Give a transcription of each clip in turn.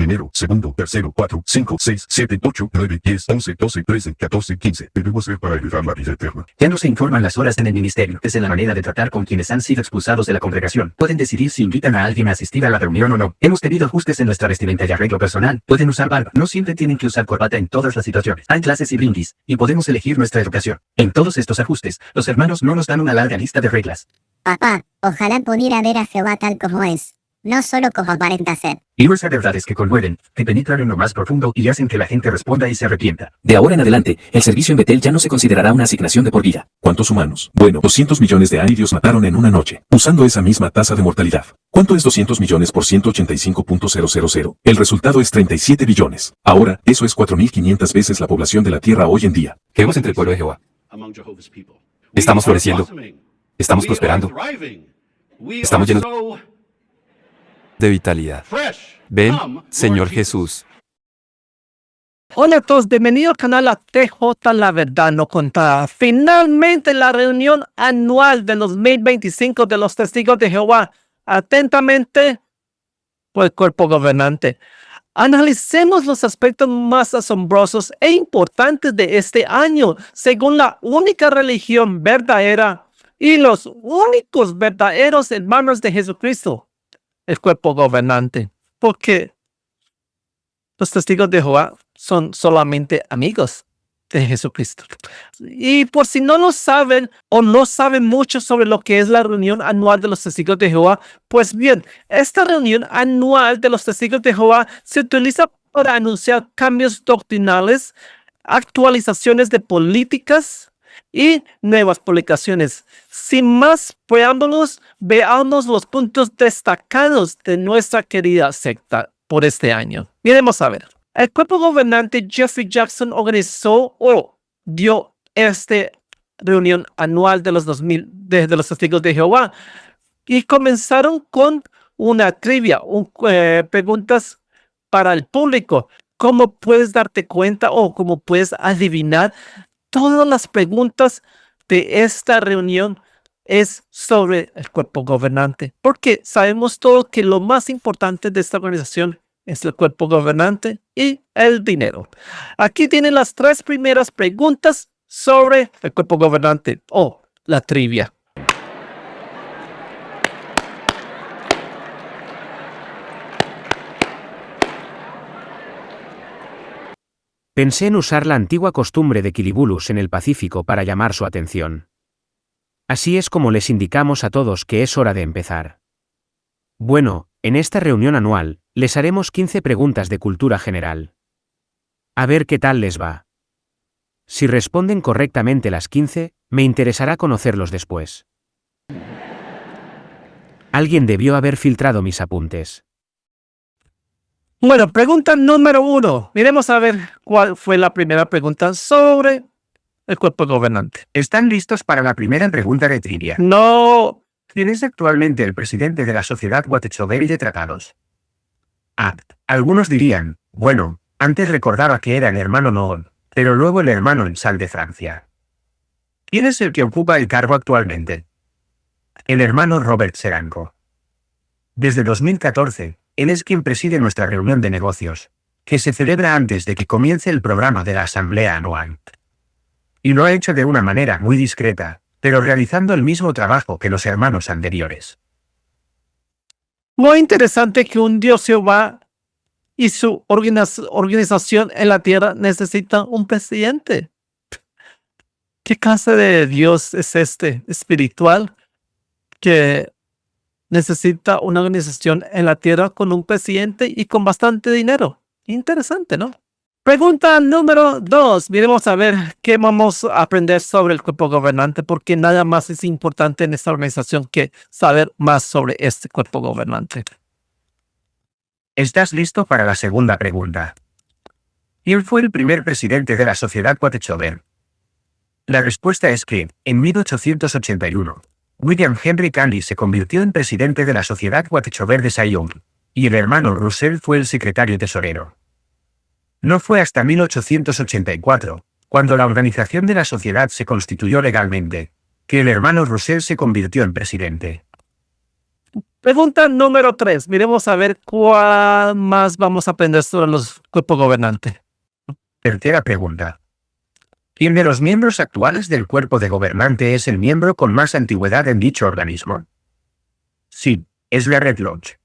primero, segundo, tercero, 4, 5, 6, 7, 8, 9, 10, 11, 12, 13, 14, 15. Debemos ser para heredar la vida eterna. Ya no se informan las horas en el ministerio. Es en la manera de tratar con quienes han sido expulsados de la congregación. Pueden decidir si invitan a alguien a asistir a la reunión o no. Hemos tenido ajustes en nuestra vestimenta y arreglo personal. Pueden usar barba. No siempre tienen que usar corbata en todas las situaciones. Hay clases y brindis, y podemos elegir nuestra educación. En todos estos ajustes, los hermanos no nos dan una larga lista de reglas. Papá, ojalá pudiera ver a Jehová tal como es, no solo como aparenta ser. Y nuestras verdades que conmueven, que penetran en lo más profundo y hacen que la gente responda y se arrepienta. De ahora en adelante, el servicio en Betel ya no se considerará una asignación de por vida. ¿Cuántos humanos? Bueno, 200 millones de airios mataron en una noche, usando esa misma tasa de mortalidad. ¿Cuánto es 200 millones por 185.000? El resultado es 37 billones. Ahora, eso es 4.500 veces la población de la Tierra hoy en día. ¿Qué vemos entre el pueblo de Jehová? Estamos floreciendo. Estamos prosperando. Estamos llenos de vitalidad. Ven, Señor Jesús. Hola a todos, bienvenidos al canal a TJ La Verdad No Contada. Finalmente la reunión anual del 2025 de los Testigos de Jehová. Atentamente, por el cuerpo gobernante. Analicemos los aspectos más asombrosos e importantes de este año, según la única religión verdadera y los únicos verdaderos hermanos de Jesucristo, el cuerpo gobernante. Porque los testigos de Jehová son solamente amigos de Jesucristo. Y por si no lo saben o no saben mucho sobre lo que es la reunión anual de los testigos de Jehová, pues bien, esta reunión anual de los testigos de Jehová se utiliza para anunciar cambios doctrinales, actualizaciones de políticas y nuevas publicaciones. Sin más preámbulos, veamos los puntos destacados de nuestra querida secta por este año. Miremos a ver. El cuerpo gobernante Jeffrey Jackson organizó o dio esta reunión anual de los los testigos de Jehová y comenzaron con una trivia, preguntas para el público. ¿Cómo puedes darte cuenta o cómo puedes adivinar? Todas las preguntas de esta reunión es sobre el cuerpo gobernante, porque sabemos todo que lo más importante de esta organización es el cuerpo gobernante y el dinero. Aquí tienen las tres primeras preguntas sobre el cuerpo gobernante o la trivia. Pensé en usar la antigua costumbre de Quilibulus en el Pacífico para llamar su atención. Así es como les indicamos a todos que es hora de empezar. Bueno, en esta reunión anual, les haremos 15 preguntas de cultura general. A ver qué tal les va. Si responden correctamente las 15, me interesará conocerlos después. Alguien debió haber filtrado mis apuntes. Bueno, pregunta número 1. Miremos a ver cuál fue la primera pregunta sobre el cuerpo gobernante. ¿Están listos para la primera pregunta de trivia? No. ¿Quién es actualmente el presidente de la Sociedad Watechover de Tratados? Algunos dirían, bueno, antes recordaba que era el hermano Noon, pero luego el hermano en Sal de Francia. ¿Quién es el que ocupa el cargo actualmente? El hermano Robert Seranco. Desde 2014, él es quien preside nuestra reunión de negocios, que se celebra antes de que comience el programa de la Asamblea Anual. Y lo ha hecho de una manera muy discreta, pero realizando el mismo trabajo que los hermanos anteriores. Muy interesante que un Dios Jehová y su organización en la tierra necesita un presidente. ¿Qué clase de Dios es este espiritual que necesita una organización en la tierra con un presidente y con bastante dinero? Interesante, ¿no? Pregunta número 2. Miremos a ver qué vamos a aprender sobre el cuerpo gobernante, porque nada más es importante en esta organización que saber más sobre este cuerpo gobernante. ¿Estás listo para la segunda pregunta? ¿Quién fue el primer presidente de la Sociedad Watechover? La respuesta es que, en 1881, William Henry Candy se convirtió en presidente de la Sociedad Watechover de Sion, y el hermano Russell fue el secretario tesorero. No fue hasta 1884, cuando la organización de la sociedad se constituyó legalmente, que el hermano Russell se convirtió en presidente. Pregunta número 3. Miremos a ver cuál más vamos a aprender sobre los cuerpos gobernantes. Tercera pregunta. ¿Quién de los miembros actuales del cuerpo de gobernante es el miembro con más antigüedad en dicho organismo? Sí, es la Red Lodge.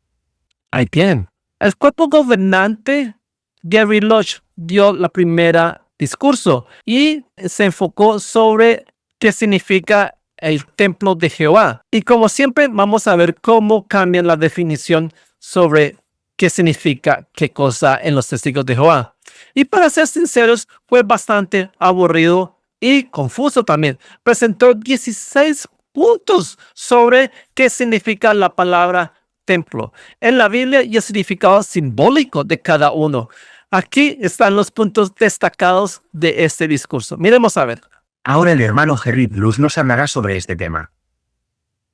Ahí tienen. El cuerpo gobernante, Gary Lodge, dio la primera discurso y se enfocó sobre qué significa el templo de Jehová. Y como siempre, vamos a ver cómo cambian la definición sobre qué significa qué cosa en los testigos de Jehová. Y para ser sinceros, fue bastante aburrido y confuso también. Presentó 16 puntos sobre qué significa la palabra templo en la Biblia y el significado simbólico de cada uno. Aquí están los puntos destacados de este discurso. Miremos a ver. Ahora el hermano Jerry Luz nos hablará sobre este tema.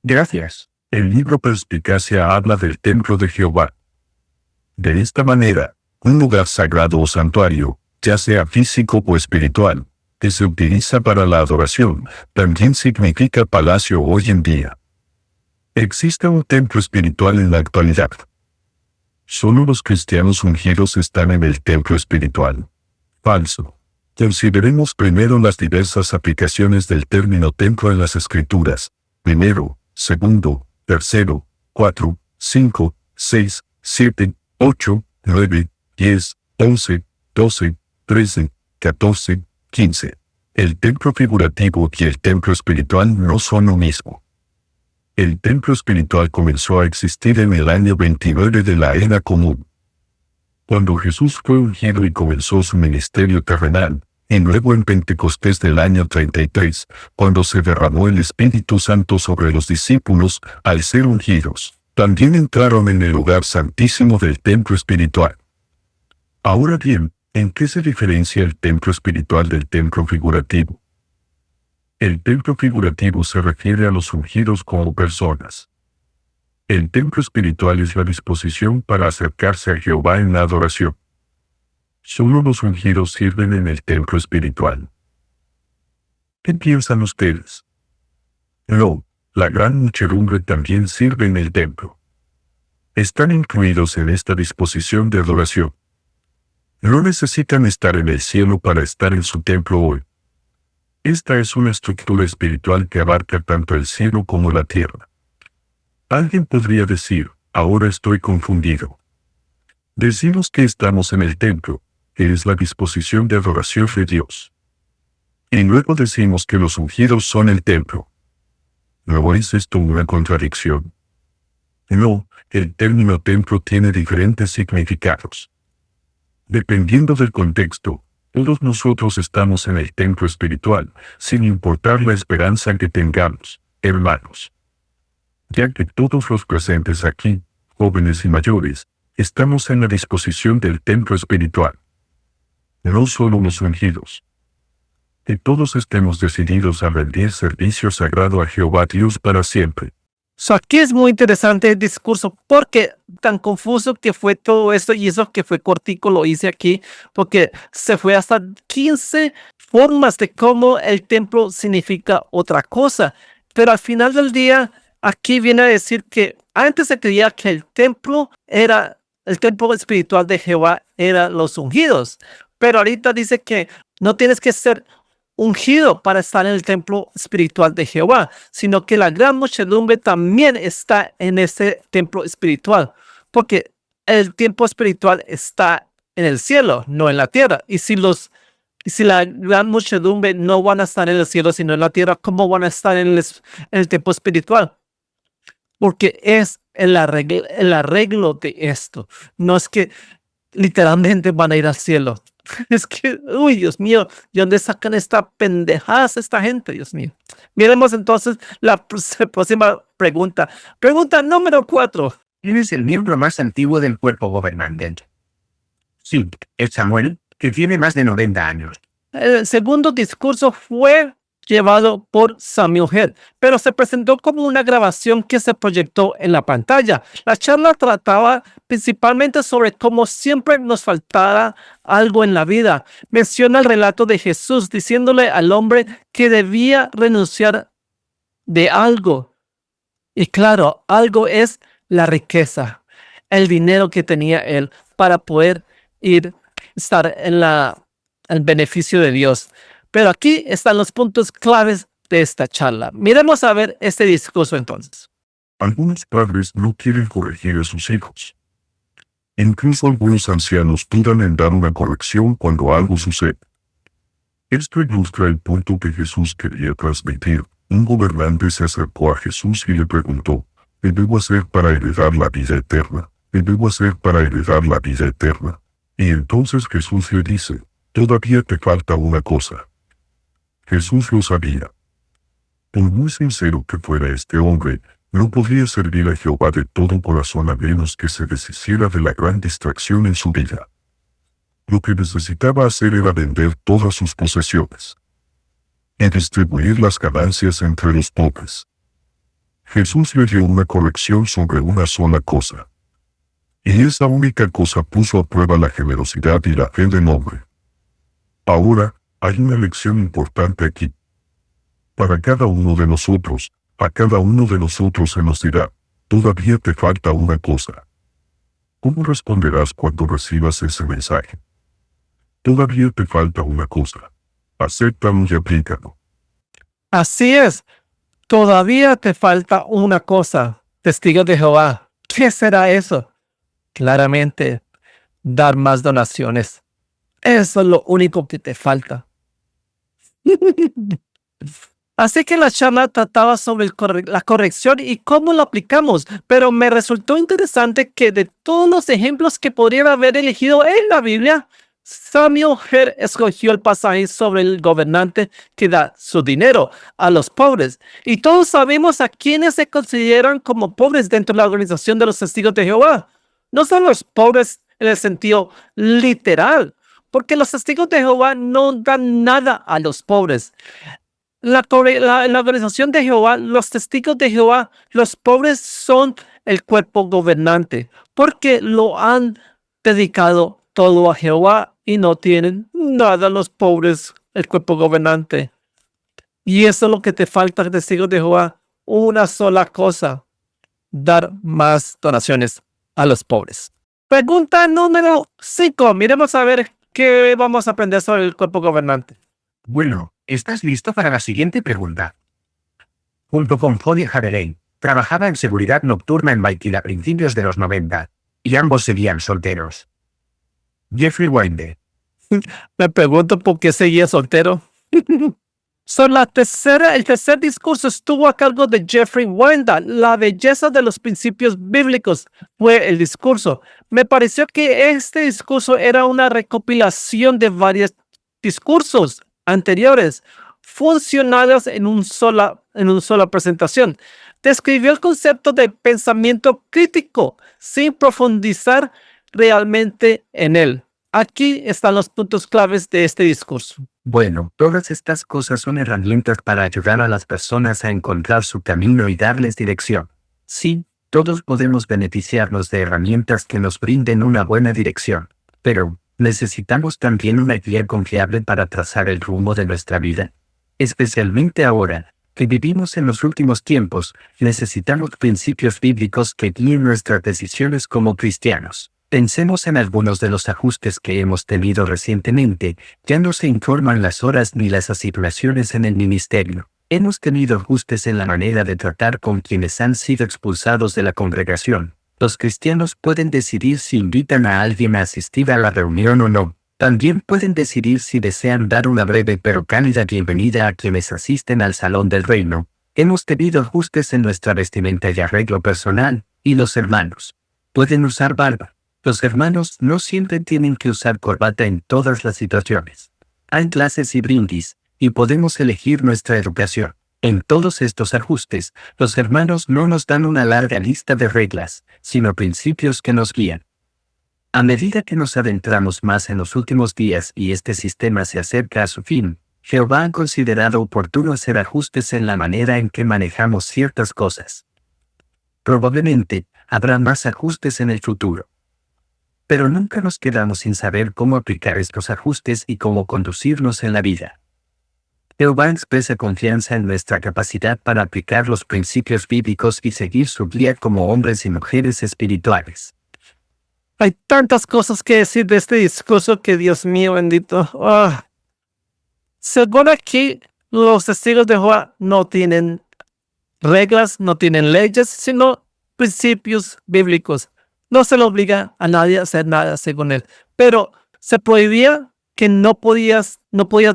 Gracias. El libro Perspicacia habla del templo de Jehová. De esta manera, un lugar sagrado o santuario, ya sea físico o espiritual, que se utiliza para la adoración, también significa palacio hoy en día. Existe un templo espiritual en la actualidad. Solo los cristianos ungidos están en el templo espiritual. Falso. Consideremos primero las diversas aplicaciones del término templo en las Escrituras. Primero, segundo, tercero, 4, 5, 6, 7, 8, 9, 10, 11, 12, 13, 14, 15. El templo figurativo y el templo espiritual no son lo mismo. El templo espiritual comenzó a existir en el año 29 de la era común, cuando Jesús fue ungido y comenzó su ministerio terrenal, y luego en Pentecostés del año 33, cuando se derramó el Espíritu Santo sobre los discípulos al ser ungidos. También entraron en el lugar santísimo del templo espiritual. Ahora bien, ¿en qué se diferencia el templo espiritual del templo figurativo? El templo figurativo se refiere a los ungidos como personas. El templo espiritual es la disposición para acercarse a Jehová en la adoración. Solo los ungidos sirven en el templo espiritual. ¿Qué piensan ustedes? No, la gran muchedumbre también sirve en el templo. Están incluidos en esta disposición de adoración. No necesitan estar en el cielo para estar en su templo hoy. Esta es una estructura espiritual que abarca tanto el cielo como la tierra. Alguien podría decir, ahora estoy confundido. Decimos que estamos en el templo, que es la disposición de adoración de Dios. Y luego decimos que los ungidos son el templo. ¿No es esto una contradicción? No, el término templo tiene diferentes significados. Dependiendo del contexto, todos nosotros estamos en el templo espiritual, sin importar la esperanza que tengamos, hermanos. Ya que todos los presentes aquí, jóvenes y mayores, estamos en la disposición del templo espiritual. No solo los ungidos. Que todos estemos decididos a rendir servicio sagrado a Jehová Dios para siempre. Aquí es muy interesante el discurso porque tan confuso que fue todo esto y eso que fue cortico lo hice aquí porque se fue hasta 15 formas de cómo el templo significa otra cosa. Pero al final del día, aquí viene a decir que antes se creía que el templo espiritual de Jehová era los ungidos. Pero ahorita dice que no tienes que ser ungido para estar en el templo espiritual de Jehová, sino que la gran muchedumbre también está en ese templo espiritual, porque el templo espiritual está en el cielo, no en la tierra. Y si la gran muchedumbre no van a estar en el cielo, sino en la tierra, ¿cómo van a estar en el templo espiritual? Porque es el arreglo de esto. No es que literalmente van a ir al cielo. Es que, uy, Dios mío, ¿de dónde sacan esta pendejada esta gente, Dios mío? Miremos entonces la próxima pregunta. Pregunta número 4. ¿Quién es el miembro más antiguo del cuerpo gobernante? Sí, es Samuel, que tiene más de 90 años. El segundo discurso fue llevado por Samuel Head, pero se presentó como una grabación que se proyectó en la pantalla. La charla trataba principalmente sobre cómo siempre nos faltaba algo en la vida. Menciona el relato de Jesús diciéndole al hombre que debía renunciar de algo. Y claro, algo es la riqueza, el dinero que tenía él para poder estar en el beneficio de Dios. Pero aquí están los puntos claves de esta charla. Miremos a ver este discurso entonces. Algunos padres no quieren corregir a sus hijos. Incluso algunos ancianos dudan en dar una corrección cuando algo sucede. Esto ilustra el punto que Jesús quería transmitir. Un gobernante se acercó a Jesús y le preguntó, ¿qué debo hacer para heredar la vida eterna? ¿Qué debo hacer para heredar la vida eterna? Y entonces Jesús le dice, todavía te falta una cosa. Jesús lo sabía. Por muy sincero que fuera este hombre, no podía servir a Jehová de todo corazón a menos que se deshiciera de la gran distracción en su vida. Lo que necesitaba hacer era vender todas sus posesiones y distribuir las ganancias entre los pobres. Jesús le dio una corrección sobre una sola cosa. Y esa única cosa puso a prueba la generosidad y la fe del hombre. Ahora, hay una lección importante aquí. Para cada uno de nosotros, a cada uno de nosotros se nos dirá, todavía te falta una cosa. ¿Cómo responderás cuando recibas ese mensaje? Todavía te falta una cosa. Acéptalo y aplícalo. Así es. Todavía te falta una cosa, testigo de Jehová. ¿Qué será eso? Claramente, dar más donaciones. Eso es lo único que te falta. Así que la charla trataba sobre la corrección y cómo lo aplicamos, pero me resultó interesante que de todos los ejemplos que podría haber elegido en la Biblia, Samuel Herr escogió el pasaje sobre el gobernante que da su dinero a los pobres. Y todos sabemos a quienes se consideran como pobres dentro de la organización de los testigos de Jehová. No son los pobres en el sentido literal, porque los testigos de Jehová no dan nada a los pobres. En la organización de Jehová, los testigos de Jehová, los pobres son el cuerpo gobernante, porque lo han dedicado todo a Jehová y no tienen nada los pobres, el cuerpo gobernante. Y eso es lo que te falta, testigos de Jehová, una sola cosa, dar más donaciones a los pobres. Pregunta número 5. Miremos a ver qué vamos a aprender sobre el cuerpo gobernante. Bueno, ¿estás listo para la siguiente pregunta? Junto con Jody Haberlein, trabajaba en seguridad nocturna en Baikil a principios de los 90, y ambos seguían solteros. Jeffrey Winde. Me pregunto por qué seguía soltero. El tercer discurso estuvo a cargo de Jeffrey Winde. La belleza de los principios bíblicos fue el discurso. Me pareció que este discurso era una recopilación de varios discursos anteriores, funcionados en una sola presentación. Describió el concepto de pensamiento crítico sin profundizar realmente en él. Aquí están los puntos claves de este discurso. Bueno, todas estas cosas son herramientas para ayudar a las personas a encontrar su camino y darles dirección. Sí, todos podemos beneficiarnos de herramientas que nos brinden una buena dirección, pero necesitamos también una guía confiable para trazar el rumbo de nuestra vida. Especialmente ahora, que vivimos en los últimos tiempos, necesitamos principios bíblicos que guíen nuestras decisiones como cristianos. Pensemos en algunos de los ajustes que hemos tenido recientemente. Ya no se informan las horas ni las asignaciones en el ministerio. Hemos tenido ajustes en la manera de tratar con quienes han sido expulsados de la congregación. Los cristianos pueden decidir si invitan a alguien a asistir a la reunión o no. También pueden decidir si desean dar una breve pero cálida bienvenida a quienes asisten al salón del reino. Hemos tenido ajustes en nuestra vestimenta y arreglo personal, y los hermanos pueden usar barba. Los hermanos no siempre tienen que usar corbata en todas las situaciones. Hay clases y brindis, y podemos elegir nuestra educación. En todos estos ajustes, los hermanos no nos dan una larga lista de reglas, sino principios que nos guían. A medida que nos adentramos más en los últimos días y este sistema se acerca a su fin, Jehová ha considerado oportuno hacer ajustes en la manera en que manejamos ciertas cosas. Probablemente, habrá más ajustes en el futuro. Pero nunca nos quedamos sin saber cómo aplicar estos ajustes y cómo conducirnos en la vida. Jehová expresa confianza en nuestra capacidad para aplicar los principios bíblicos y seguir su guía como hombres y mujeres espirituales. Hay tantas cosas que decir de este discurso que, Dios mío bendito. Según aquí, los testigos de Jehová no tienen reglas, no tienen leyes, sino principios bíblicos. No se le obliga a nadie a hacer nada según él. Pero se prohibía que no podías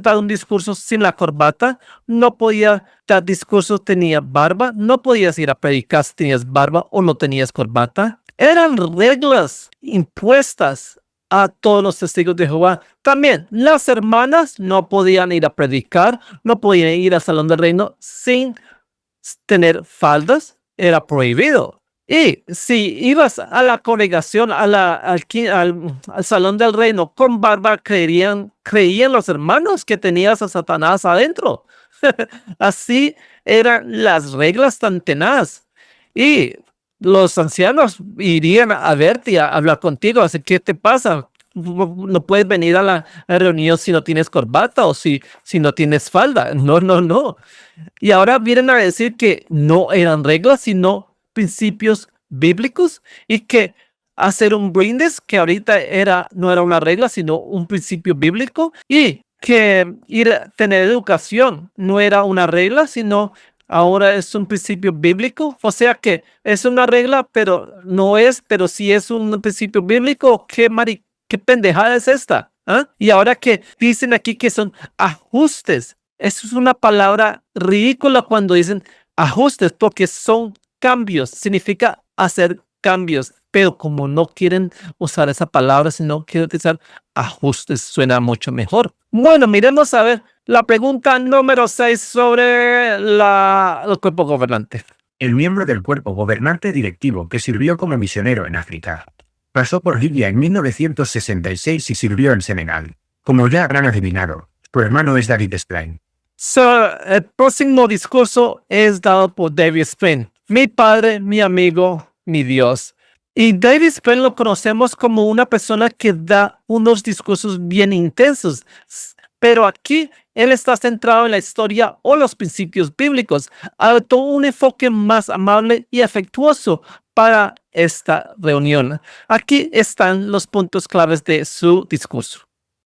dar un discurso sin la corbata, no podías dar discurso tenía barba, no podías ir a predicar si tenías barba o no tenías corbata. Eran reglas impuestas a todos los testigos de Jehová. También las hermanas no podían ir a predicar, no podían ir al salón del reino sin tener faldas, era prohibido. Y si ibas a la congregación, al salón del reino con barba, creían los hermanos que tenías a Satanás adentro. Así eran las reglas tan tenaz. Y los ancianos irían a verte y a hablar contigo. Así, ¿qué te pasa? No puedes venir a la reunión si no tienes corbata o si no tienes falda. No. Y ahora vienen a decir que no eran reglas, sino principios bíblicos, y que hacer un brindis, que ahorita no era una regla, sino un principio bíblico, y que ir a tener educación no era una regla, sino ahora es un principio bíblico. O sea que es una regla, pero sí es un principio bíblico. ¿Qué pendejada es esta? Y ahora que dicen aquí que son ajustes, eso es una palabra ridícula cuando dicen ajustes, porque son cambios, significa hacer cambios, pero como no quieren usar esa palabra, sino quieren utilizar ajustes, suena mucho mejor. Bueno, miremos a ver la pregunta número 6 sobre el cuerpo gobernante. El miembro del cuerpo gobernante directivo que sirvió como misionero en África. Pasó por Libia en 1966 y sirvió en Senegal. Como ya habrán adivinado, su hermano es David Splain. El próximo discurso es dado por David Splain, mi padre, mi amigo, mi Dios. Y David Splain lo conocemos como una persona que da unos discursos bien intensos. Pero aquí él está centrado en la historia o los principios bíblicos. Adoptó un enfoque más amable y afectuoso para esta reunión. Aquí están los puntos claves de su discurso.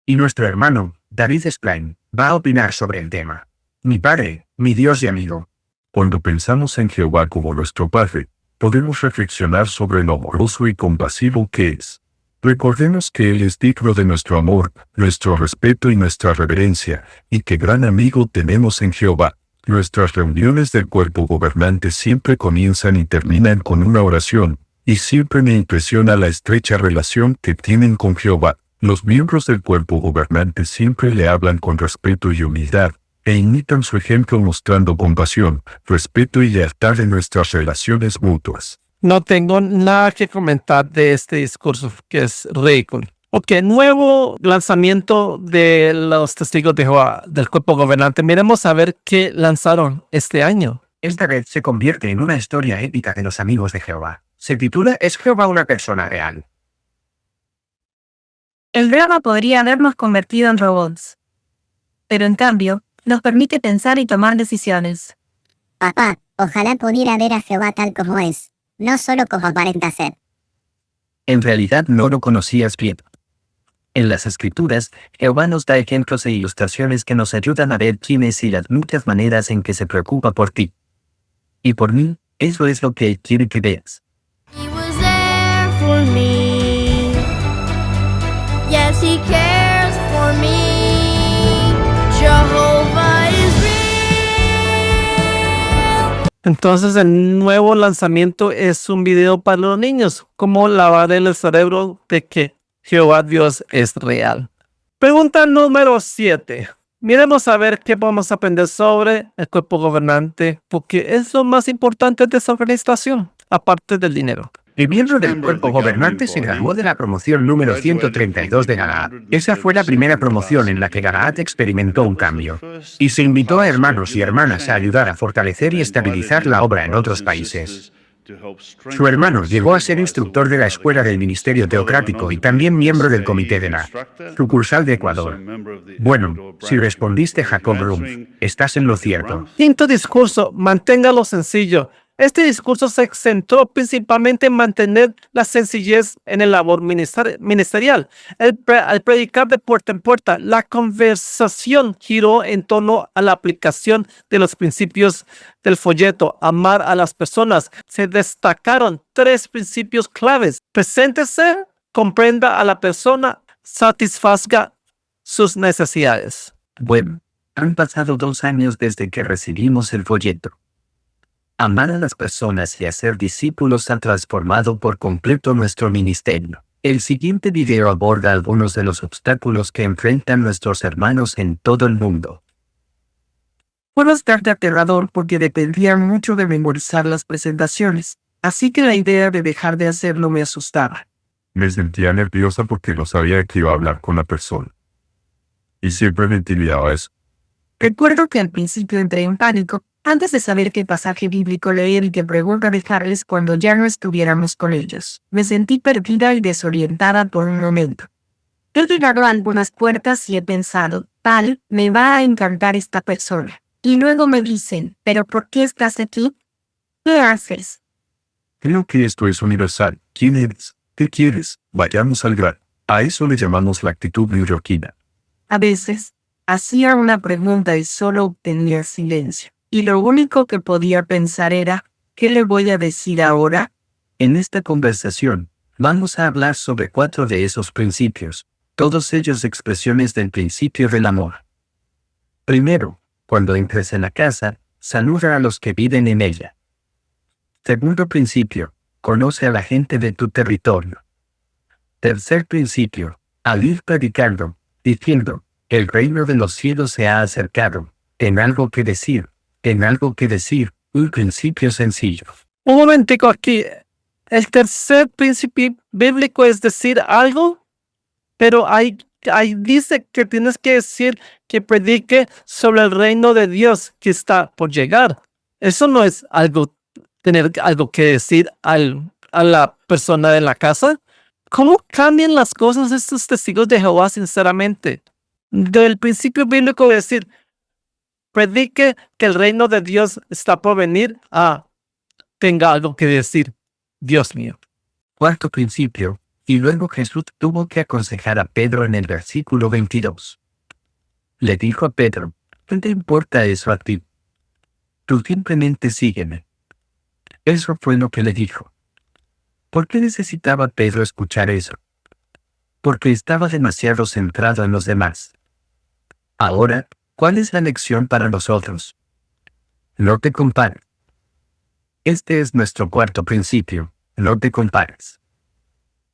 Y nuestro hermano, David Splain, va a opinar sobre el tema. Mi padre, mi Dios y amigo. Cuando pensamos en Jehová como nuestro Padre, podemos reflexionar sobre lo amoroso y compasivo que es. Recordemos que Él es digno de nuestro amor, nuestro respeto y nuestra reverencia, y qué gran amigo tenemos en Jehová. Nuestras reuniones del cuerpo gobernante siempre comienzan y terminan con una oración, y siempre me impresiona la estrecha relación que tienen con Jehová. Los miembros del cuerpo gobernante siempre le hablan con respeto y humildad, e imitan su ejemplo mostrando compasión, respeto y lealtad en nuestras relaciones mutuas. No tengo nada que comentar de este discurso, que es ridículo. Ok, nuevo lanzamiento de los testigos de Jehová, del cuerpo gobernante. Miremos a ver qué lanzaron este año. Esta vez se convierte en una historia épica de los amigos de Jehová. Se titula ¿Es Jehová una persona real? El drama podría habernos convertido en robots. Pero en cambio, nos permite pensar y tomar decisiones. Papá, ojalá pudiera ver a Jehová tal como es, no solo como aparenta ser. En realidad no lo conocías bien. En las Escrituras, Jehová nos da ejemplos e ilustraciones que nos ayudan a ver quién es y las muchas maneras en que se preocupa por ti. Y por mí, eso es lo que Él quiere que veas. He was there for me. Yes, He cares for me. Jehovah is real. Entonces el nuevo lanzamiento es un video para los niños, como lavar el cerebro de que Jehová Dios es real. Pregunta número 7. Miremos a ver qué podemos aprender sobre el cuerpo gobernante, porque es lo más importante de esa organización, aparte del dinero. El miembro del cuerpo gobernante se graduó de la promoción número 132 de Galaad. Esa fue la primera promoción en la que Galaad experimentó un cambio. Y se invitó a hermanos y hermanas a ayudar a fortalecer y estabilizar la obra en otros países. Su hermano llegó a ser instructor de la Escuela del Ministerio Teocrático y también miembro del comité de la sucursal de Ecuador. Bueno, si respondiste Jacob Rumpf, estás en lo cierto. Quinto discurso, manténgalo sencillo. Este discurso se centró principalmente en mantener la sencillez en el labor ministerial. Al predicar de puerta en puerta, la conversación giró en torno a la aplicación de los principios del folleto, amar a las personas. Se destacaron 3 principios claves. Preséntese, comprenda a la persona, satisfaga sus necesidades. Bueno, han pasado 2 años desde que recibimos el folleto. Amar a las personas y hacer discípulos ha transformado por completo nuestro ministerio. El siguiente video aborda algunos de los obstáculos que enfrentan nuestros hermanos en todo el mundo. Puedo estar aterrador porque dependía mucho de memorizar las presentaciones, así que la idea de dejar de hacerlo me asustaba. Me sentía nerviosa porque no sabía que iba a hablar con la persona. Y siempre me intimidaba eso. Recuerdo que al principio entré en pánico, antes de saber qué pasaje bíblico leer y qué pregunta dejarles cuando ya no estuviéramos con ellos. Me sentí perdida y desorientada por un momento. He llegado a algunas puertas y he pensado, tal, me va a encantar esta persona. Y luego me dicen, ¿pero por qué estás aquí? ¿Qué haces? Creo que esto es universal. ¿Quién eres? ¿Qué quieres? Vayamos al grano. A eso le llamamos la actitud neoyorquina. A veces, hacía una pregunta y solo obtenía silencio. Y lo único que podía pensar era, ¿qué le voy a decir ahora? En esta conversación, vamos a hablar sobre 4 de esos principios, todos ellos expresiones del principio del amor. Primero, cuando entres en la casa, saluda a los que viven en ella. Segundo principio, conoce a la gente de tu territorio. Tercer principio, al ir predicando, diciendo, el reino de los cielos se ha acercado, ten algo que decir. En algo que decir, un principio sencillo. Un momentico aquí. El tercer principio bíblico es decir algo, pero ahí dice que tienes que decir que predique sobre el reino de Dios que está por llegar. Eso no es algo, tener algo que decir a la persona de la casa. ¿Cómo cambian las cosas estos testigos de Jehová, sinceramente? Del principio bíblico de decir, predique que el reino de Dios está por venir, tenga algo que decir. Dios mío. Cuarto principio, y luego Jesús tuvo que aconsejar a Pedro en el versículo 22. Le dijo a Pedro, ¿qué te importa eso a ti? Tú simplemente sígueme. Eso fue lo que le dijo. ¿Por qué necesitaba Pedro escuchar eso? Porque estaba demasiado centrado en los demás. Ahora, ¿cuál es la lección para nosotros? No te compares. Este es nuestro cuarto principio, no te compares.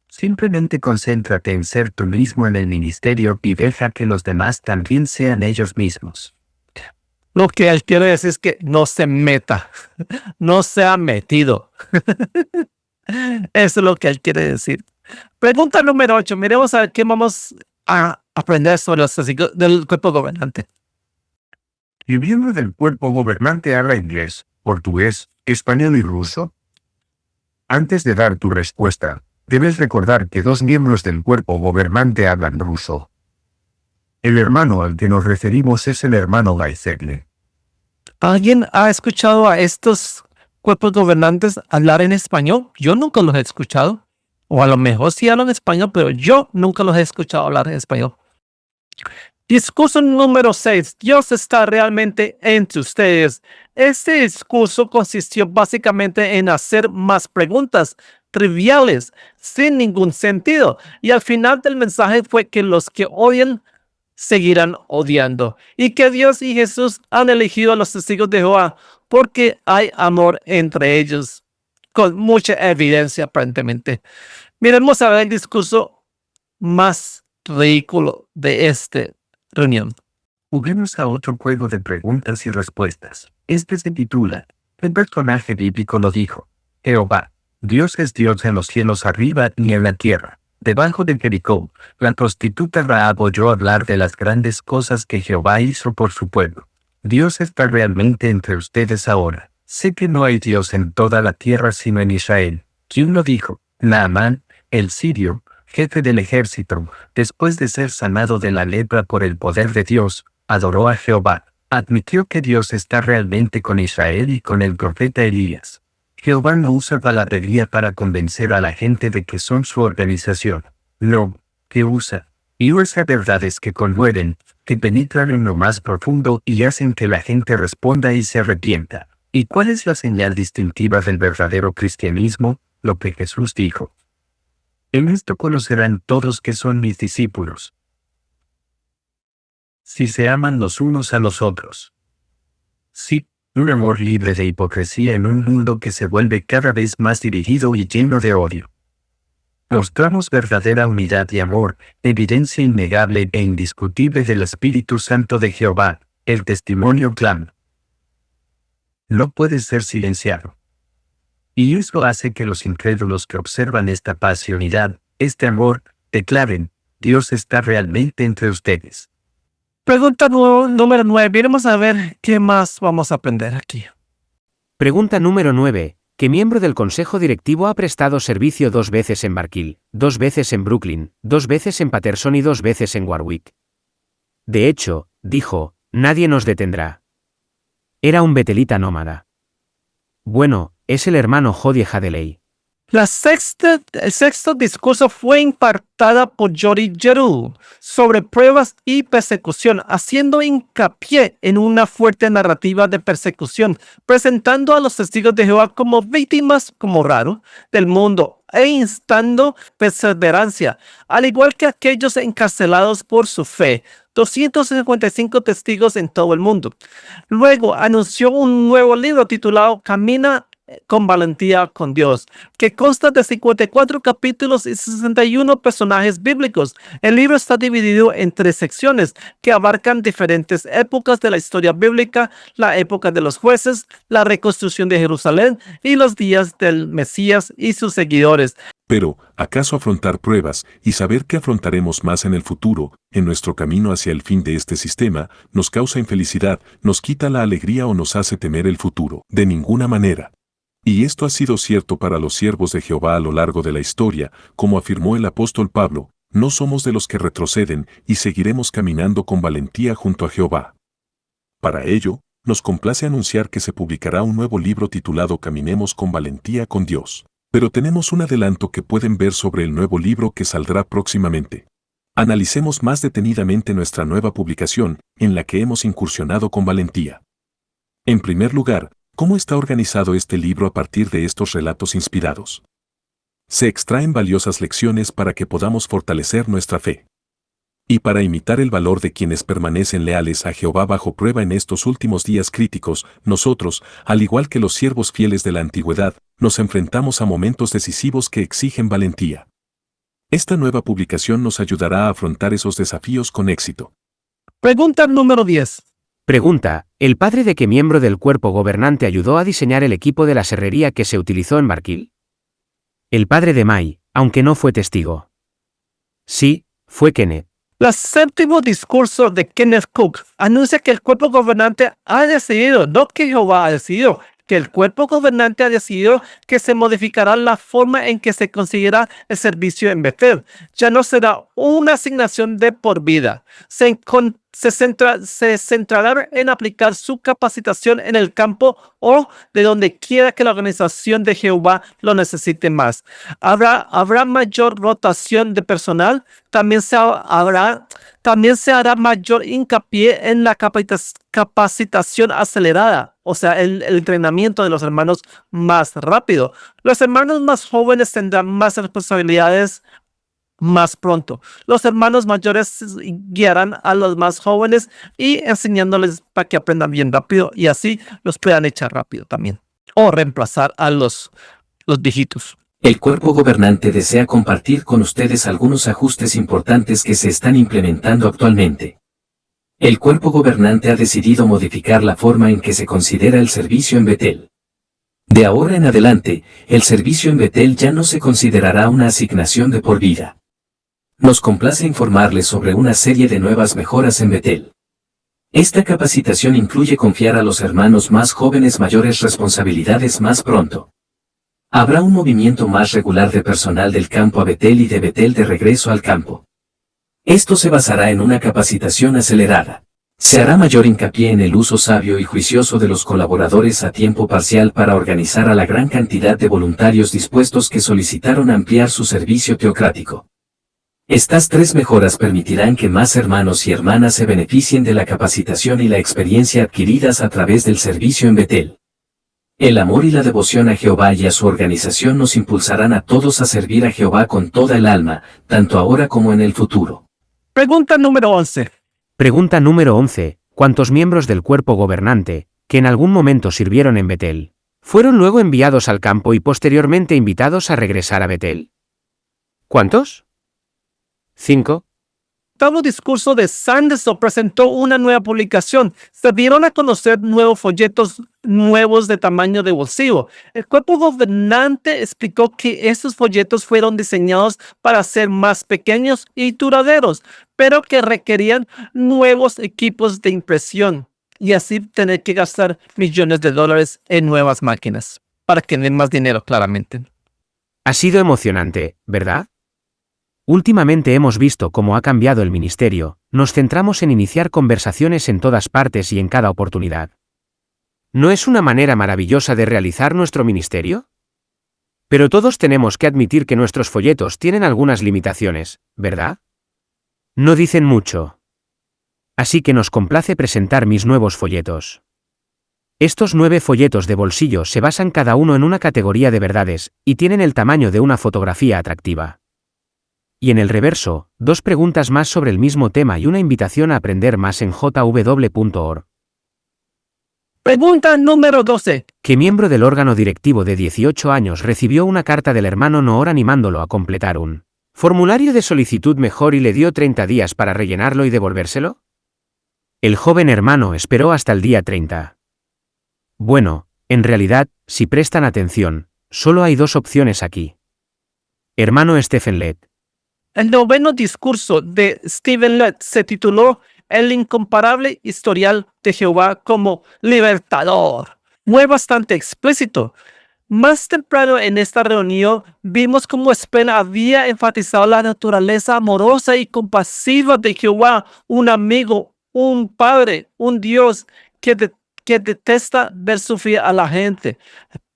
Simplemente concéntrate en ser tú mismo en el ministerio y deja que los demás también sean ellos mismos. Lo que él quiere decir es que no se meta, no sea metido. Eso es lo que él quiere decir. Pregunta número 8. Miremos a ver qué vamos a aprender sobre los testigos del cuerpo gobernante. ¿Y miembro del cuerpo gobernante habla inglés, portugués, español y ruso? Antes de dar tu respuesta, debes recordar que 2 miembros del cuerpo gobernante hablan ruso. El hermano al que nos referimos es el hermano Gaisegle. ¿Alguien ha escuchado a estos cuerpos gobernantes hablar en español? Yo nunca los he escuchado. O a lo mejor sí hablan español, pero yo nunca los he escuchado hablar en español. Discurso número 6. Dios está realmente entre ustedes. Este discurso consistió básicamente en hacer más preguntas triviales, sin ningún sentido. Y al final del mensaje fue que los que odian seguirán odiando. Y que Dios y Jesús han elegido a los testigos de Jehová porque hay amor entre ellos. Con mucha evidencia aparentemente. Miremos a ver el discurso más ridículo de esta reunión. Juguemos a otro juego de preguntas y respuestas. Este se titula, el personaje bíblico lo dijo. Jehová, Dios es Dios en los cielos arriba y en la tierra. Debajo de Jericó, la prostituta Rahab oyó hablar de las grandes cosas que Jehová hizo por su pueblo. Dios está realmente entre ustedes ahora. Sé que no hay Dios en toda la tierra sino en Israel. ¿Quién lo dijo? Naamán, el sirio, jefe del ejército, después de ser sanado de la lepra por el poder de Dios, adoró a Jehová. Admitió que Dios está realmente con Israel y con el profeta Elías. Jehová no usa palabrería para convencer a la gente de que son su organización. No, que usa verdades que conmueven, que penetran en lo más profundo y hacen que la gente responda y se arrepienta. ¿Y cuál es la señal distintiva del verdadero cristianismo? Lo que Jesús dijo. En esto conocerán todos que son mis discípulos, si se aman los unos a los otros. Sí, un amor libre de hipocresía en un mundo que se vuelve cada vez más dirigido y lleno de odio. Mostramos verdadera humildad y amor, evidencia innegable e indiscutible del Espíritu Santo de Jehová, el testimonio clama. No puede ser silenciado. Y eso hace que los incrédulos que observan esta paz y unidad, este amor, declaren, Dios está realmente entre ustedes. Pregunta número 9. Vamos a ver qué más vamos a aprender aquí. Pregunta número 9. ¿Qué miembro del consejo directivo ha prestado servicio 2 veces en Barkill, 2 veces en Brooklyn, 2 veces en Patterson y 2 veces en Warwick? De hecho, dijo, nadie nos detendrá. Era un betelita nómada. Bueno, es el hermano Jody Hadley. El sexto discurso fue impartada por Jody Jeru sobre pruebas y persecución, haciendo hincapié en una fuerte narrativa de persecución, presentando a los testigos de Jehová como víctimas, como raro, del mundo e instando perseverancia, al igual que aquellos encarcelados por su fe. 255 testigos en todo el mundo. Luego anunció un nuevo libro titulado Camina con valentía con Dios, que consta de 54 capítulos y 61 personajes bíblicos. El libro está dividido en 3 secciones que abarcan diferentes épocas de la historia bíblica: la época de los jueces, la reconstrucción de Jerusalén y los días del Mesías y sus seguidores. Pero, ¿acaso afrontar pruebas y saber que afrontaremos más en el futuro, en nuestro camino hacia el fin de este sistema, nos causa infelicidad, nos quita la alegría o nos hace temer el futuro? De ninguna manera. Y esto ha sido cierto para los siervos de Jehová a lo largo de la historia, como afirmó el apóstol Pablo, no somos de los que retroceden y seguiremos caminando con valentía junto a Jehová. Para ello, nos complace anunciar que se publicará un nuevo libro titulado Caminemos con valentía con Dios. Pero tenemos un adelanto que pueden ver sobre el nuevo libro que saldrá próximamente. Analicemos más detenidamente nuestra nueva publicación, en la que hemos incursionado con valentía. En primer lugar, ¿cómo está organizado este libro a partir de estos relatos inspirados? Se extraen valiosas lecciones para que podamos fortalecer nuestra fe. Y para imitar el valor de quienes permanecen leales a Jehová bajo prueba en estos últimos días críticos, nosotros, al igual que los siervos fieles de la antigüedad, nos enfrentamos a momentos decisivos que exigen valentía. Esta nueva publicación nos ayudará a afrontar esos desafíos con éxito. Pregunta número 10. Pregunta, ¿el padre de qué miembro del cuerpo gobernante ayudó a diseñar el equipo de la serrería que se utilizó en Barkill? El padre de May, aunque no fue testigo. Sí, fue Kenneth. El séptimo discurso de Kenneth Cook anuncia que el cuerpo gobernante ha decidido, no que Jehová ha decidido, que el cuerpo gobernante ha decidido que se modificará la forma en que se considera el servicio en Betel. Ya no será una asignación de por vida. Se centrará en aplicar su capacitación en el campo o de donde quiera que la organización de Jehová lo necesite más. Habrá mayor rotación de personal. También se hará mayor hincapié en la capacitación acelerada, o sea, el entrenamiento de los hermanos más rápido. Los hermanos más jóvenes tendrán más responsabilidades más pronto. Los hermanos mayores guiarán a los más jóvenes y enseñándoles para que aprendan bien rápido y así los puedan echar rápido también. O reemplazar a los viejitos. El cuerpo gobernante desea compartir con ustedes algunos ajustes importantes que se están implementando actualmente. El cuerpo gobernante ha decidido modificar la forma en que se considera el servicio en Betel. De ahora en adelante, el servicio en Betel ya no se considerará una asignación de por vida. Nos complace informarles sobre una serie de nuevas mejoras en Betel. Esta capacitación incluye confiar a los hermanos más jóvenes mayores responsabilidades más pronto. Habrá un movimiento más regular de personal del campo a Betel y de Betel de regreso al campo. Esto se basará en una capacitación acelerada. Se hará mayor hincapié en el uso sabio y juicioso de los colaboradores a tiempo parcial para organizar a la gran cantidad de voluntarios dispuestos que solicitaron ampliar su servicio teocrático. Estas 3 mejoras permitirán que más hermanos y hermanas se beneficien de la capacitación y la experiencia adquiridas a través del servicio en Betel. El amor y la devoción a Jehová y a su organización nos impulsarán a todos a servir a Jehová con toda el alma, tanto ahora como en el futuro. Pregunta número 11. Pregunta número 11. ¿Cuántos miembros del cuerpo gobernante, que en algún momento sirvieron en Betel, fueron luego enviados al campo y posteriormente invitados a regresar a Betel? ¿Cuántos? 5. El discurso de Sanderson presentó una nueva publicación. Se dieron a conocer nuevos folletos nuevos de tamaño de bolsillo. El cuerpo gobernante explicó que estos folletos fueron diseñados para ser más pequeños y duraderos, pero que requerían nuevos equipos de impresión y así tener que gastar millones de dólares en nuevas máquinas para tener más dinero, claramente. Ha sido emocionante, ¿verdad? Últimamente hemos visto cómo ha cambiado el ministerio. Nos centramos en iniciar conversaciones en todas partes y en cada oportunidad. ¿No es una manera maravillosa de realizar nuestro ministerio? Pero todos tenemos que admitir que nuestros folletos tienen algunas limitaciones, ¿verdad? No dicen mucho. Así que nos complace presentar mis nuevos folletos. Estos 9 folletos de bolsillo se basan cada uno en una categoría de verdades, y tienen el tamaño de una fotografía atractiva. Y en el reverso, 2 preguntas más sobre el mismo tema y una invitación a aprender más en jw.org. Pregunta número 12. ¿Qué miembro del órgano directivo de 18 años recibió una carta del hermano Noor animándolo a completar un formulario de solicitud mejor y le dio 30 días para rellenarlo y devolvérselo? El joven hermano esperó hasta el día 30. Bueno, en realidad, si prestan atención, solo hay 2 opciones aquí. Hermano Stephen Lett. El 9º discurso de Stephen Lett se tituló El incomparable historial de Jehová como libertador. Fue bastante explícito. Más temprano en esta reunión vimos cómo Spen había enfatizado la naturaleza amorosa y compasiva de Jehová, un amigo, un padre, un Dios que detesta ver sufrir a la gente.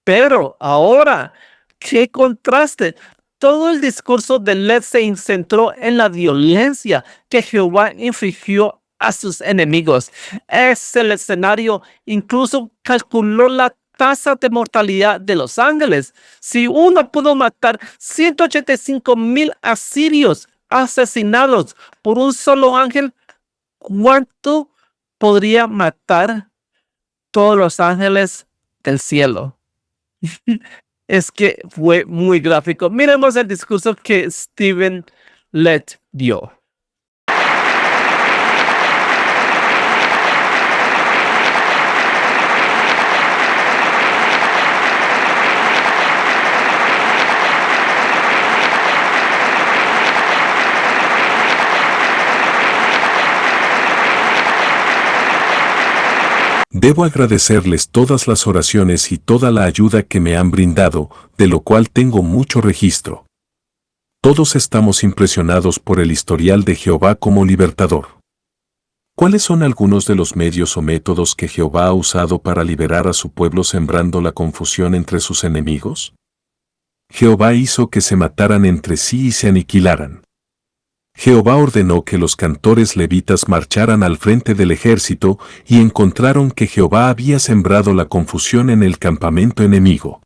Pero ahora, ¡qué contraste! Todo el discurso de Lett se centró en la violencia que Jehová infligió a sus enemigos. Es el escenario, incluso calculó la tasa de mortalidad de los ángeles. Si uno pudo matar 185,000 asirios asesinados por un solo ángel, ¿cuánto podría matar todos los ángeles del cielo? Es que fue muy gráfico. Miremos el discurso que Stephen Lett dio. Debo agradecerles todas las oraciones y toda la ayuda que me han brindado, de lo cual tengo mucho registro. Todos estamos impresionados por el historial de Jehová como libertador. ¿Cuáles son algunos de los medios o métodos que Jehová ha usado para liberar a su pueblo sembrando la confusión entre sus enemigos? Jehová hizo que se mataran entre sí y se aniquilaran. Jehová ordenó que los cantores levitas marcharan al frente del ejército y encontraron que Jehová había sembrado la confusión en el campamento enemigo.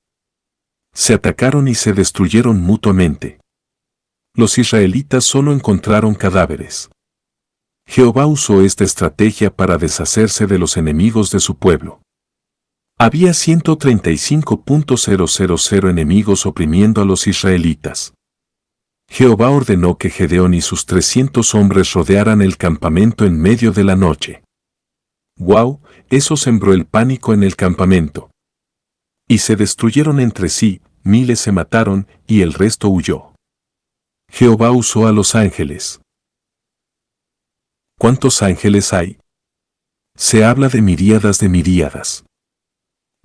Se atacaron y se destruyeron mutuamente. Los israelitas solo encontraron cadáveres. Jehová usó esta estrategia para deshacerse de los enemigos de su pueblo. Había 135.000 enemigos oprimiendo a los israelitas. Jehová ordenó que Gedeón y sus 300 hombres rodearan el campamento en medio de la noche. ¡Wow! Eso sembró el pánico en el campamento. Y se destruyeron entre sí, miles se mataron y el resto huyó. Jehová usó a los ángeles. ¿Cuántos ángeles hay? Se habla de miríadas de miríadas.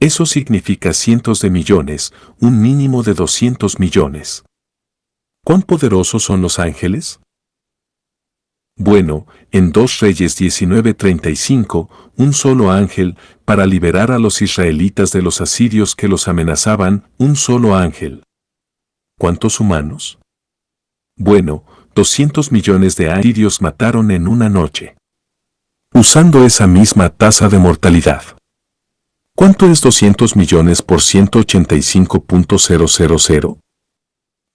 Eso significa cientos de millones, un mínimo de 200 millones. ¿Cuán poderosos son los ángeles? Bueno, en 2 Reyes 19:35, un solo ángel, para liberar a los israelitas de los asirios que los amenazaban, un solo ángel. ¿Cuántos humanos? Bueno, 200 millones de asirios mataron en una noche. Usando esa misma tasa de mortalidad. ¿Cuánto es 200 millones por 185.000?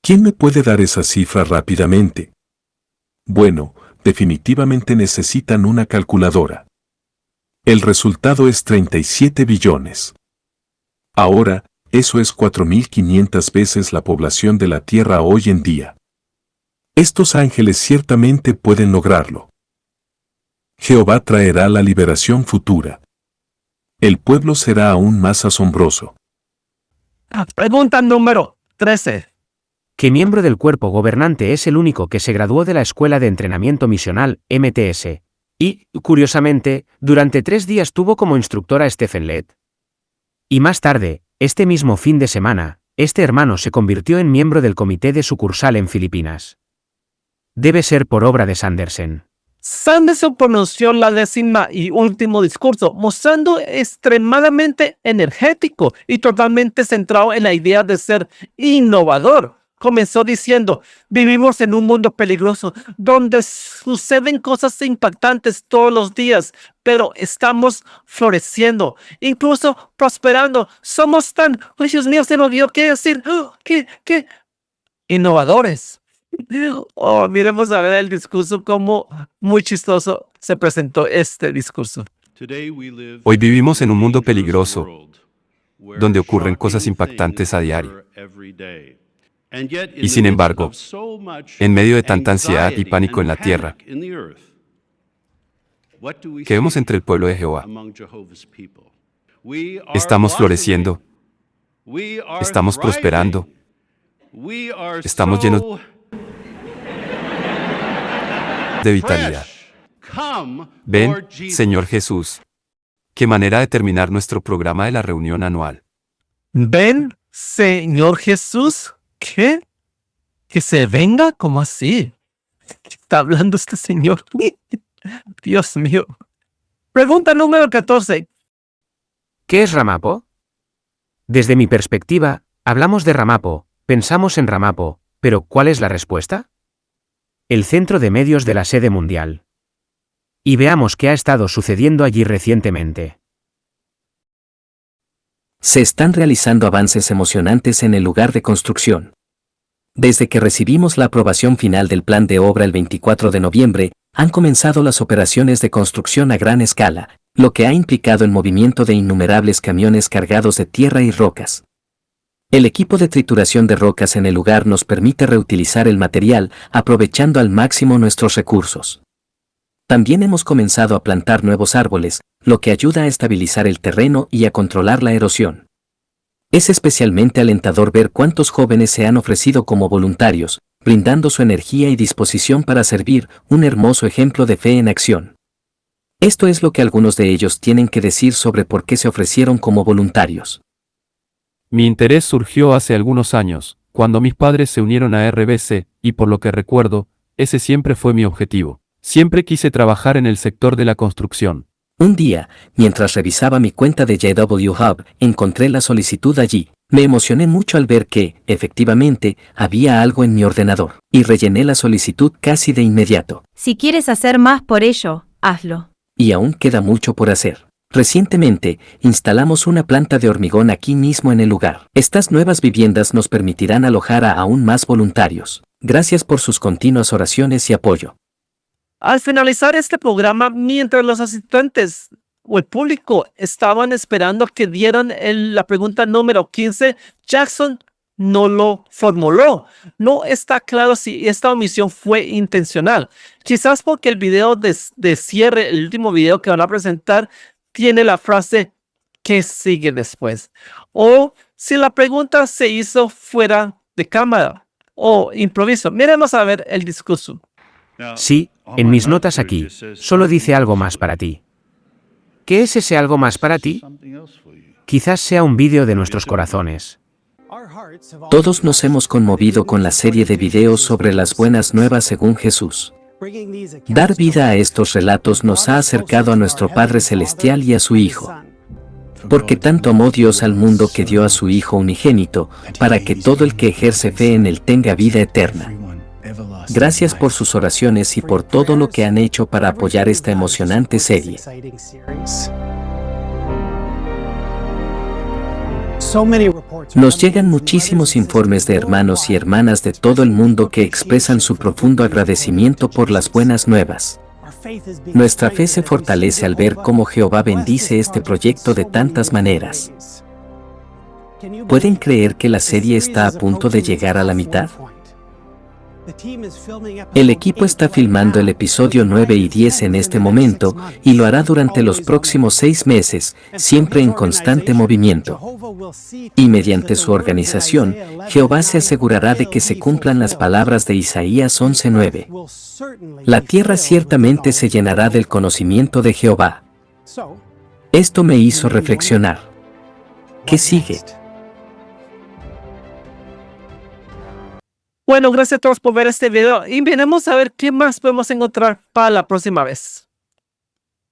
¿Quién me puede dar esa cifra rápidamente? Bueno, definitivamente necesitan una calculadora. El resultado es 37 billones. Ahora, eso es 4.500 veces la población de la Tierra hoy en día. Estos ángeles ciertamente pueden lograrlo. Jehová traerá la liberación futura. El pueblo será aún más asombroso. Pregunta número 13. ¿Qué miembro del cuerpo gobernante es el único que se graduó de la Escuela de Entrenamiento Misional, MTS? Y, curiosamente, durante 3 días tuvo como instructor a Stephen Lett. Y más tarde, este mismo fin de semana, este hermano se convirtió en miembro del comité de sucursal en Filipinas. Debe ser por obra de Sanderson. Sanderson pronunció la 10º y último discurso, mostrando extremadamente energético y totalmente centrado en la idea de ser innovador. Comenzó diciendo: vivimos en un mundo peligroso, donde suceden cosas impactantes todos los días, pero estamos floreciendo, incluso prosperando. Somos tan, ¡ay, Dios mío, se me olvidó qué decir! ¿Qué? Innovadores. Oh, miremos a ver el discurso, como muy chistoso se presentó este discurso. Hoy vivimos en un mundo peligroso, donde ocurren cosas impactantes a diario. Y sin embargo, en medio de tanta ansiedad y pánico en la tierra, ¿qué vemos entre el pueblo de Jehová? Estamos floreciendo, estamos prosperando, estamos llenos de vitalidad. Ven, Señor Jesús. Qué manera de terminar nuestro programa de la reunión anual. Ven, Señor Jesús. ¿Qué? ¿Que se venga? ¿Cómo así? ¿Qué está hablando este señor? Dios mío. Pregunta número 14. ¿Qué es Ramapo? Desde mi perspectiva, hablamos de Ramapo, pensamos en Ramapo, pero ¿cuál es la respuesta? El centro de medios de la sede mundial. Y veamos qué ha estado sucediendo allí recientemente. Se están realizando avances emocionantes en el lugar de construcción. Desde que recibimos la aprobación final del plan de obra el 24 de noviembre, han comenzado las operaciones de construcción a gran escala, lo que ha implicado el movimiento de innumerables camiones cargados de tierra y rocas. El equipo de trituración de rocas en el lugar nos permite reutilizar el material, aprovechando al máximo nuestros recursos. También hemos comenzado a plantar nuevos árboles, lo que ayuda a estabilizar el terreno y a controlar la erosión. Es especialmente alentador ver cuántos jóvenes se han ofrecido como voluntarios, brindando su energía y disposición para servir, un hermoso ejemplo de fe en acción. Esto es lo que algunos de ellos tienen que decir sobre por qué se ofrecieron como voluntarios. Mi interés surgió hace algunos años, cuando mis padres se unieron a RBC, y por lo que recuerdo, ese siempre fue mi objetivo. Siempre quise trabajar en el sector de la construcción. Un día, mientras revisaba mi cuenta de JW Hub, encontré la solicitud allí. Me emocioné mucho al ver que, efectivamente, había algo en mi ordenador, y rellené la solicitud casi de inmediato. Si quieres hacer más por ello, hazlo. Y aún queda mucho por hacer. Recientemente, instalamos una planta de hormigón aquí mismo en el lugar. Estas nuevas viviendas nos permitirán alojar a aún más voluntarios. Gracias por sus continuas oraciones y apoyo. Al finalizar este programa, mientras los asistentes o el público estaban esperando que dieran la pregunta número 15, Jackson no lo formuló. No está claro si esta omisión fue intencional. Quizás porque el video de cierre, el último video que van a presentar, tiene la frase ¿qué sigue después? O si la pregunta se hizo fuera de cámara o improviso. Miremos a ver el discurso. Sí, en mis notas aquí, solo dice algo más para ti. ¿Qué es ese algo más para ti? Quizás sea un vídeo de nuestros corazones. Todos nos hemos conmovido con la serie de videos sobre las buenas nuevas según Jesús. Dar vida a estos relatos nos ha acercado a nuestro Padre Celestial y a su Hijo. Porque tanto amó Dios al mundo que dio a su Hijo unigénito, para que todo el que ejerce fe en Él tenga vida eterna. Gracias por sus oraciones y por todo lo que han hecho para apoyar esta emocionante serie. Nos llegan muchísimos informes de hermanos y hermanas de todo el mundo que expresan su profundo agradecimiento por las buenas nuevas. Nuestra fe se fortalece al ver cómo Jehová bendice este proyecto de tantas maneras. ¿Pueden creer que la serie está a punto de llegar a la mitad? El equipo está filmando el episodio 9 y 10 en este momento, y lo hará durante los próximos 6 meses, siempre en constante movimiento. Y mediante su organización, Jehová se asegurará de que se cumplan las palabras de Isaías 11:9. La tierra ciertamente se llenará del conocimiento de Jehová. Esto me hizo reflexionar. ¿Qué sigue? Bueno, gracias a todos por ver este video y veremos a ver qué más podemos encontrar para la próxima vez.